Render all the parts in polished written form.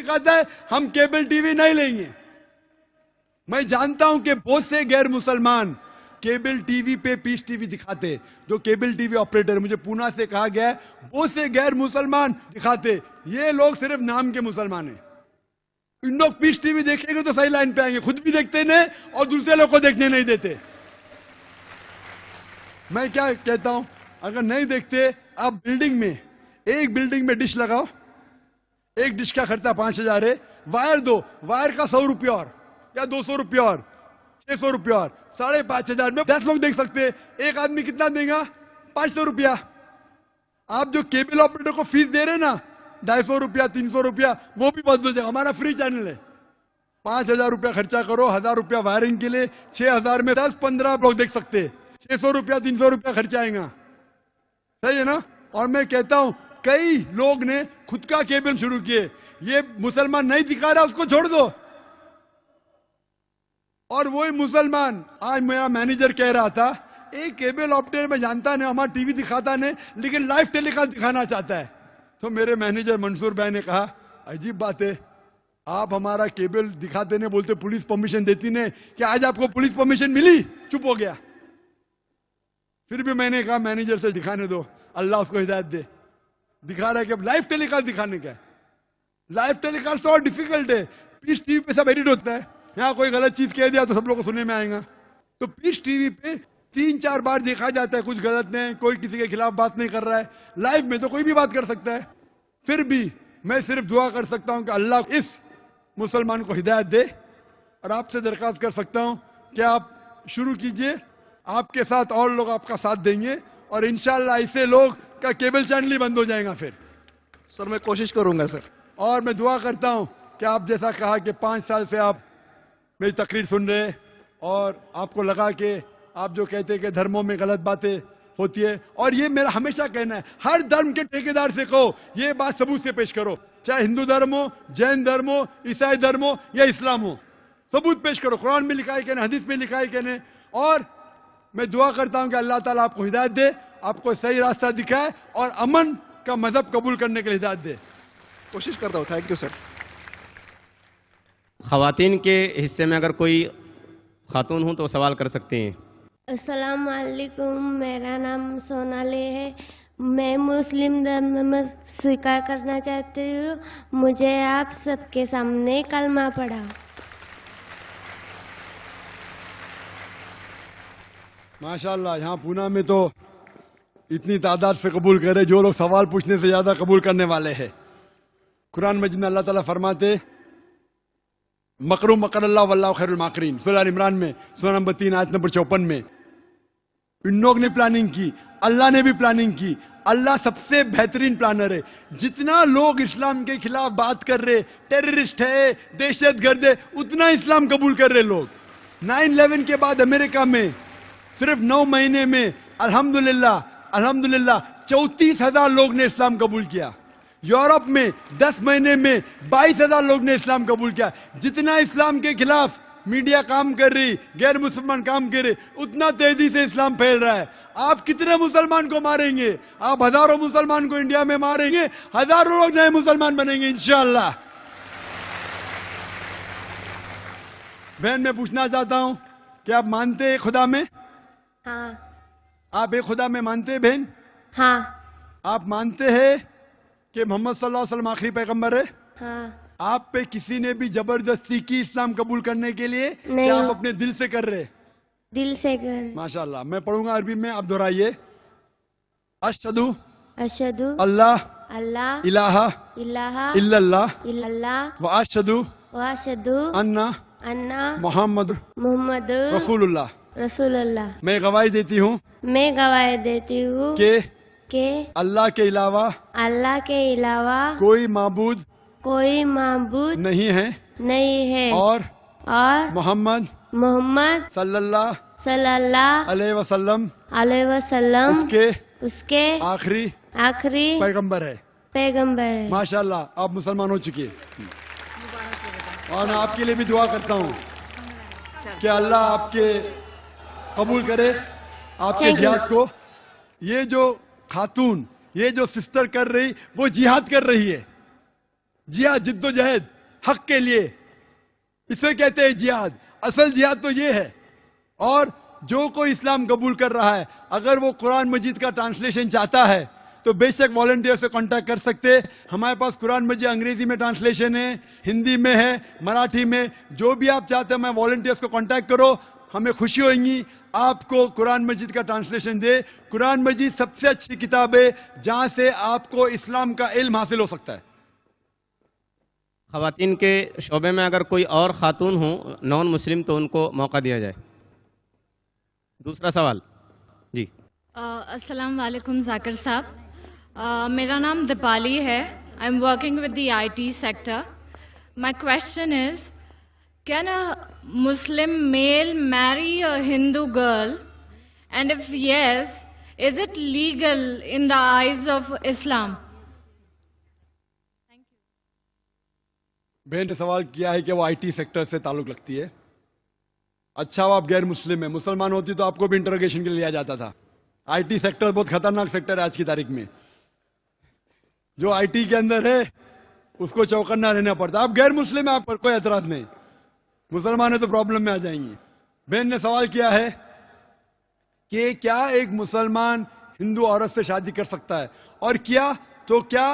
कहता है हम केबल टीवी नहीं लेंगे। मैं जानता हूं कि बहुत से गैर मुसलमान केबल टीवी पे पीस टीवी दिखाते, जो केबल टीवी ऑपरेटर, मुझे पूना से कहा गया है, बहुत से गैर मुसलमान दिखाते। ये लोग सिर्फ नाम के मुसलमान हैं। इन लोग पीस टीवी देखेंगे तो सही लाइन पे आएंगे, खुद भी देखते नहीं और दूसरे लोग को देखने नहीं देते। मैं क्या कहता हूं, अगर नहीं देखते, आप बिल्डिंग में, एक बिल्डिंग में डिश लगाओ, एक डिश का खर्चा 5,000 है, वायर दो, वायर का 100 रुपया और या 200 रुपया और 600 रुपया और 5,500 में 10 लोग देख सकते हैं। एक आदमी कितना देगा? 500 रुपया। आप जो केबल ऑपरेटर को फीस दे रहे ना, 250 रुपया 300 रुपया, वो भी बंद हो जाएगा। हमारा फ्री चैनल है। 5,000 रुपया खर्चा करो, 1,000 रुपया वायरिंग के लिए, 6,000 में 10-15 लोग देख सकते हैं। 600 रुपया 300 रुपया खर्चा आएगा, सही है ना? और मैं कहता हूं कई लोग ने खुद का केबल शुरू किए। ये मुसलमान नहीं दिखा रहा, उसको छोड़ दो। और वही मुसलमान, आज मेरा मैनेजर कह रहा था, एक केबल ऑपरेटर में जानता नहीं, हमारा टीवी दिखाता नहीं, लेकिन लाइव टेलीकास्ट दिखाना चाहता है। तो मेरे मैनेजर मंसूर भाई ने कहा, अजीब बात है, आप हमारा केबल दिखाते नहीं, बोलते पुलिस परमिशन देती नहीं, कि आज आपको पुलिस परमिशन मिली? चुप हो गया। फिर भी मैंने कहा मैनेजर से दिखाने दो, अल्लाह उसको हिदायत दे। दिखा रहा है कि लाइव टेलीकास्ट दिखाने का। लाइव टेलीकास्ट और डिफिकल्ट है। पीस टीवी पे सब एडिट होता है, यहाँ कोई गलत चीज कह दिया तो सब लोग को सुनने में आएगा। तो पीस टीवी पे 3-4 बार देखा जाता है, कुछ गलत नहीं, कोई किसी के खिलाफ बात नहीं कर रहा है। लाइव में तो कोई भी बात कर सकता है। फिर भी मैं सिर्फ दुआ कर सकता हूं कि अल्लाह इस मुसलमान को हिदायत दे, और आपसे दरखास्त कर सकता हूं कि आप शुरू कीजिए, आपके साथ और लोग आपका साथ देंगे, और इंशाअल्लाह ऐसे लोग का केबल चैनल ही बंद हो जाएगा। फिर सर मैं कोशिश करूंगा सर। और मैं दुआ करता हूं कि आप जैसा कहा कि 5 साल से आप मेरी तकरीर सुन रहे, और आपको लगा कि आप जो कहते हैं कि धर्मों में गलत बातें होती है, और ये मेरा हमेशा कहना है, हर धर्म के ठेकेदार से कहो, ये बात सबूत से पेश करो, चाहे हिंदू धर्म हो, जैन धर्म हो, ईसाई धर्म हो या इस्लाम हो, सबूत पेश करो। कुरान में लिखा है कि नहीं, हदीस में लिखा है कि नहीं। और मैं दुआ करता हूं कि अल्लाह ताला आपको हिदायत दे, आपको सही रास्ता दिखाए, और अमन का मजहब कबूल करने के लिए हिदायत दे। कोशिश करता हूँ। Thank you sir. ख़वातीन के हिस्से में अगर कोई खातून हो तो सवाल कर सकते हैं। अस्सलाम वालेकुम, मेरा नाम सोनाली है। मैं मुस्लिम धर्म में स्वीकार करना चाहती हूँ। मुझे आप सबके सामने कलमा पढ़ाओ। माशाल्लाह, यहाँ पूना में तो इतनी तादाद से कबूल करे, जो लोग सवाल पूछने से ज्यादा कबूल करने वाले हैं। कुरान मजीद में अल्लाह ताला फरमाते, मकरू मकर अल्लाह वल्लाहु खैरुल माकरीन, सूरह इमरान में सूरह नंबर 3 आयत नंबर 54 में। इन लोग ने प्लानिंग की, अल्लाह ने भी प्लानिंग की। अल्लाह सबसे बेहतरीन प्लानर है। जितना लोग इस्लाम के खिलाफ बात कर रहे, टेररिस्ट है, दहशतगर्द है, उतना इस्लाम कबूल कर रहे लोग। 9/11 के बाद अमेरिका में सिर्फ 9 महीने में अल्हम्दुलिल्लाह 34,000 लोग ने इस्लाम कबूल किया। यूरोप में 10 महीने में 22,000 लोग ने इस्लाम कबूल किया। जितना इस्लाम के खिलाफ मीडिया काम कर रही, गैर मुसलमान काम कर रहे, उतना तेजी से इस्लाम फैल रहा है। आप कितने मुसलमान को मारेंगे? आप हजारों मुसलमान को इंडिया में मारेंगे, हजारों लोग नए मुसलमान बनेंगे इंशाअल्लाह। बहन, मैं पूछना चाहता हूं कि आप मानते हैं खुदा में? हाँ। आप एक खुदा में मानते हैं बहन? हाँ। आप मानते हैं कि मोहम्मद सल्लल्लाहु अलैहि वसल्लम आखिरी पैगंबर है? हाँ। आप पे किसी ने भी जबरदस्ती की इस्लाम कबूल करने के लिए? नहीं। क्या आप अपने दिल से कर रहे? दिल से कर। माशाल्लाह। मैं पढ़ूंगा अरबी में, आप दोहराइए। अशहदु अशहदु अल्लाह अल्लाह इलाहा इलाहा इल्लल्लाह इल्लल्लाह व अशहदु व अशहदु अन्ना अन्ना मोहम्मद मोहम्मद रसूलुल्लाह। रसूलुल्लाह। मैं गवाही देती हूँ मैं गवाही देती हूँ कि अल्लाह के अलावा कोई माबूद नहीं है और मोहम्मद सल्लल्लाहु अलैहि वसल्लम उसके आखिरी पैगंबर है। माशाल्लाह, आप मुसलमान हो चुकी है। और मैं आपके लिए भी दुआ करता हूँ कि अल्लाह आपके कबूल करे, आपके Thank you. जिहाद को। ये जो खातून, ये जो सिस्टर कर रही, वो जिहाद कर रही है। जिहाद, जिद्दोजहद हक के लिए, इसे कहते हैं जिहाद। असल जिहाद तो ये है। और जो कोई इस्लाम कबूल कर रहा है, अगर वो कुरान मजीद का ट्रांसलेशन चाहता है तो बेशक वॉलंटियर से कांटेक्ट कर सकते। हमारे पास कुरान मजीद अंग्रेजी में ट्रांसलेशन है, हिंदी में है, मराठी में, जो भी आप चाहते हैं, मैं वॉलंटियर्स को कांटेक्ट करो। हमें खुशी होगी आपको कुरान मजीद का ट्रांसलेशन दे। कुरान मजीद सबसे अच्छी किताब है जहां से आपको इस्लाम का इल्म हासिल हो सकता है। ख़वातीन के शोबे में अगर कोई और ख़ातून हो नॉन मुस्लिम तो उनको मौका दिया जाए। दूसरा सवाल जी। अस्सलाम वालेकुम जाकिर साहब, मेरा नाम दीपाली है। I am working with the IT sector. My question is, can a Muslim male marry a Hindu girl, and if yes, is it legal in the eyes of Islam? बहन ने सवाल किया है कि वो IT सेक्टर से ताल्लुक रखती है। अच्छा, वो आप गैर मुस्लिम है, मुसलमान होती तो आपको भी इंटरोगेशन के लिए लिया जाता था। IT सेक्टर बहुत खतरनाक सेक्टर है आज की तारीख में। जो IT के अंदर है उसको चौकन्ना रहना पड़ता। आप गैर मुस्लिम है, आप पर कोई एतराज नहीं, मुसलमान है तो प्रॉब्लम में आ जाएंगे। बहन ने सवाल किया है कि क्या एक मुसलमान हिंदू औरत से शादी कर सकता है, और किया तो क्या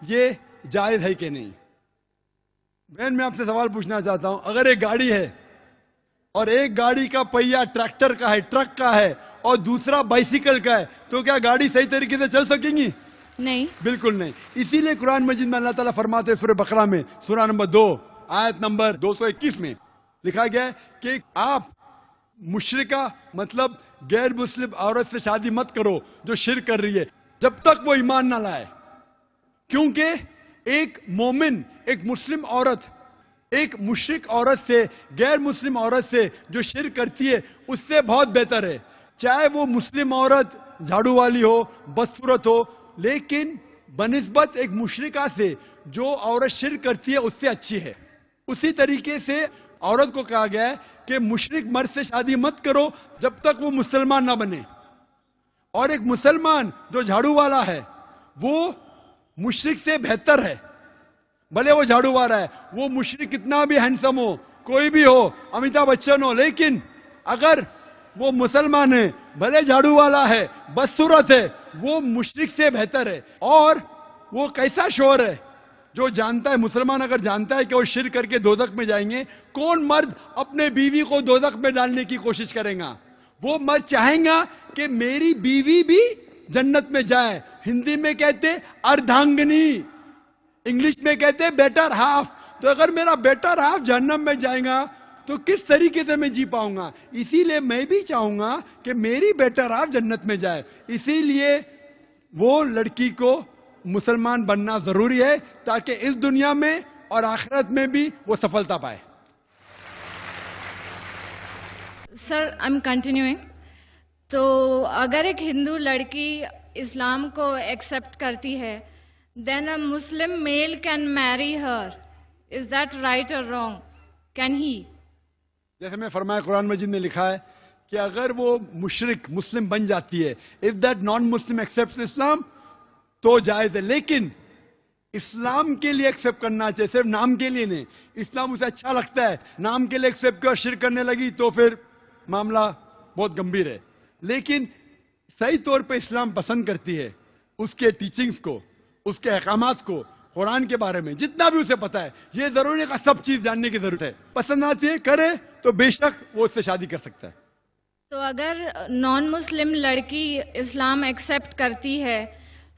ये जायज है कि नहीं। बहन, मैं आपसे सवाल पूछना चाहता हूं, अगर एक गाड़ी है और एक गाड़ी का पहिया ट्रैक्टर का है, ट्रक का है, और दूसरा बाइसिकल का है, तो क्या गाड़ी सही तरीके से चल सकेंगी? नहीं, बिल्कुल नहीं। इसीलिए कुरान मजीद में अल्लाह ताला फरमाते हैं सूरह बकरा में, सूरह नंबर 2 आयत नंबर 221 में लिखा गया है कि आप मुशरिका मतलब गैर मुस्लिम औरत से शादी मत करो जो शिर्क कर रही है, जब तक वो ईमान ना लाए। क्योंकि एक मोमिन, एक मुस्लिम औरत, एक मुशरिक औरत से, गैर मुस्लिम औरत से जो शिर्क करती है, उससे बहुत बेहतर है। चाहे वो मुस्लिम औरत झाड़ू वाली हो, बदसूरत हो, लेकिन बनिस्बत एक मुशरिका से जो औरत शिर्क करती है उससे अच्छी है। उसी तरीके से औरत को कहा गया है कि मुशरिक मर्द से शादी मत करो जब तक वो मुसलमान ना बने। और एक मुसलमान जो झाड़ू वाला है वो मुशरिक से बेहतर है। भले वो झाड़ू वाला है, वो मुशरिक कितना भी हैंडसम हो, कोई भी हो, अमिताभ बच्चन हो, लेकिन अगर वो मुसलमान है, भले झाड़ू वाला है, बदसूरत है, वो मुशरिक से बेहतर है। और वो कैसा शोर है जो जानता है, मुसलमान अगर जानता है कि वो शिर्क करके दोजख में जाएंगे, कौन मर्द अपने बीवी को दोजख में डालने की कोशिश करेगा? वो मर्द चाहेगा कि मेरी बीवी भी जन्नत में जाए। हिंदी में कहते अर्धांगिनी, इंग्लिश में कहते बेटर हाफ। तो अगर मेरा बेटर हाफ जहन्नम में जाएगा तो किस तरीके से मैं जी पाऊंगा? इसीलिए मैं भी चाहूंगा कि मेरी बेटर हाफ जन्नत में जाए। इसीलिए वो लड़की को मुसलमान बनना जरूरी है ताकि इस दुनिया में और आखिरत में भी वो सफलता पाए। Sir, I am continuing. तो अगर एक हिंदू लड़की इस्लाम को एक्सेप्ट करती है, then a Muslim male can marry her. Is that right और रॉन्ग? Can he? जैसे मैं फरमाया, कुरान मजीद में लिखा है कि अगर वो मुशरिक मुस्लिम बन जाती है, if that non Muslim accepts Islam, तो जायज है। लेकिन इस्लाम के लिए एक्सेप्ट करना चाहिए, सिर्फ नाम के लिए नहीं। इस्लाम उसे अच्छा लगता है, नाम के लिए एक्सेप्ट कर शिर्क करने लगी तो फिर मामला बहुत गंभीर है। लेकिन सही तौर पे इस्लाम पसंद करती है उसके टीचिंग्स को, उसके अहकामात को, कुरान के बारे में जितना भी उसे पता है। ये जरूरी है कि सब चीज जानने की जरूरत है। पसंद आती है, करे तो बेशक वो उससे शादी कर सकता है। तो अगर नॉन मुस्लिम लड़की इस्लाम एक्सेप्ट करती है,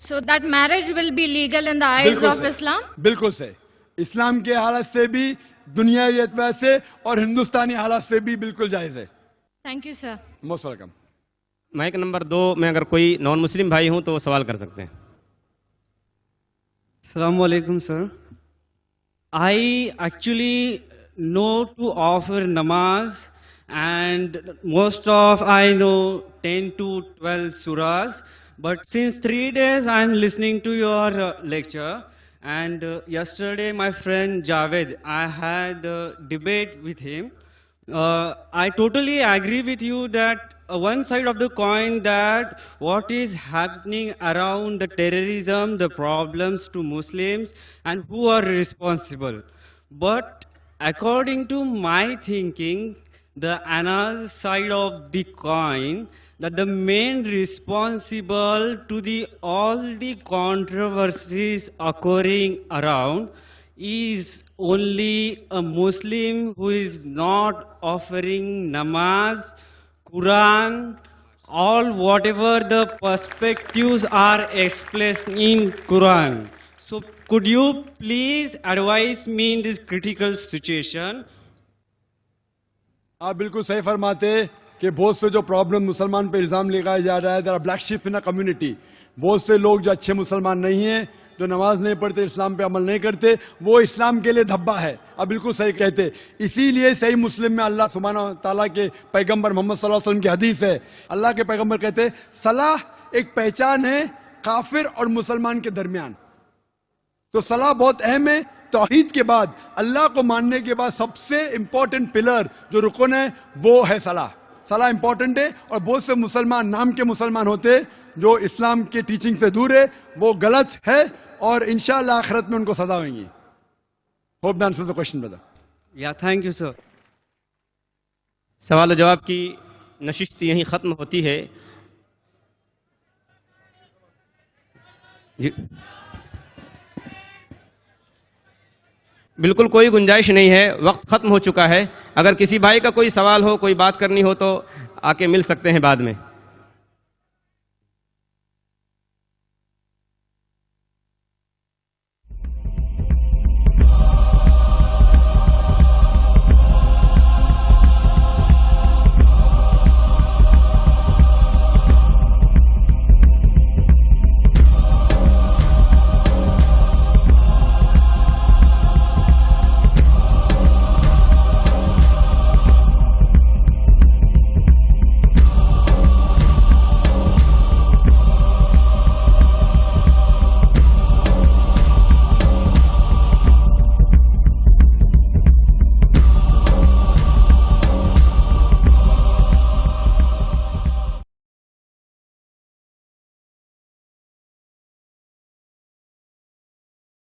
so that marriage will be legal in the eyes of Islam? बिल्कुल सही। इस्लाम के हालत से भी, दुनियावी एतबार से और हिंदुस्तानी हालत से भी बिल्कुल जायज है। Thank you sir. Most welcome. Mike number 2 में अगर कोई नॉन मुस्लिम भाई हो तो वो सवाल कर सकते हैं। Assalamu alaikum, sir. I actually know to offer namaz, and most of I know 10 to 12 surahs. But since 3 days I am listening to your lecture, and yesterday my friend Javed, I had a debate with him. I totally agree with you that one side of the coin, that what is happening around the terrorism, the problems to Muslims, and who are responsible. But according to my thinking, the another side of the coin, that the main responsible to all the controversies occurring around is only a Muslim who is not offering namaz, Quran, all whatever the perspectives are expressed in Quran. So could you please advise me in this critical situation? आप बिल्कुल सही फरमाते कि बहुत से जो problem मुसलमान पे इल्जाम लगाया जा रहा है, there are black sheep in a community. बहुत से लोग जो अच्छे मुसलमान नहीं हैं, जो नमाज नहीं पढ़ते, इस्लाम पे अमल नहीं करते, वो इस्लाम के लिए धब्बा है। आप बिल्कुल सही कहते। इसीलिए सही मुस्लिम में अल्लाह सुब्हानहू व तआला के पैगंबर मोहम्मद सल्लल्लाहु अलैहि वसल्लम की हदीस है। अल्लाह के पैगंबर कहते सलाह एक पहचान है काफिर और मुसलमान के दरमियान। तो सलाह बहुत अहम है। तौहीद के बाद, अल्लाह को मानने के बाद सबसे इंपॉर्टेंट पिलर जो रुकन है वो है सलाह। सलाह इंपॉर्टेंट है। और बहुत से मुसलमान नाम के मुसलमान होते जो इस्लाम के टीचिंग से दूर है, वो गलत है और इंशाअल्लाह आखिरत में उनको सजा होगी। Hope that answers the question brother. या थैंक यू सर। सवाल और जवाब की नशिस्त यहीं ख़त्म होती है। बिल्कुल कोई गुंजाइश नहीं है, वक्त ख़त्म हो चुका है। अगर किसी भाई का कोई सवाल हो, कोई बात करनी हो तो आके मिल सकते हैं बाद में।